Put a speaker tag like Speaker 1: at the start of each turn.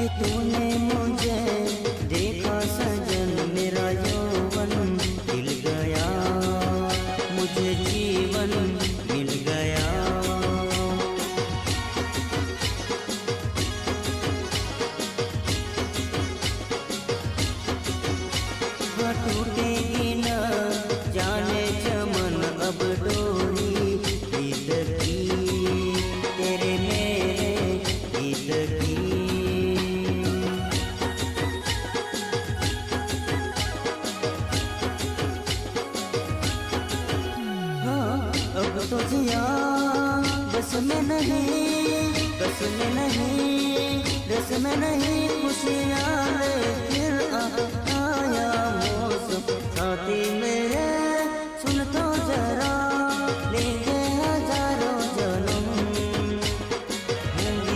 Speaker 1: कि तूने मुझे देखा सजन, मेरा यौवन खिल गया, मुझे जीवन मिल गया। वह टूटेगी न जाने चमन अब डोरी गीत की, तेरे मेरे गीत की। अब तो जिया बस में नहीं, बस में नहीं, रस में नहीं, खुशियाँ ले फिर आया मौसम साथी मेरे।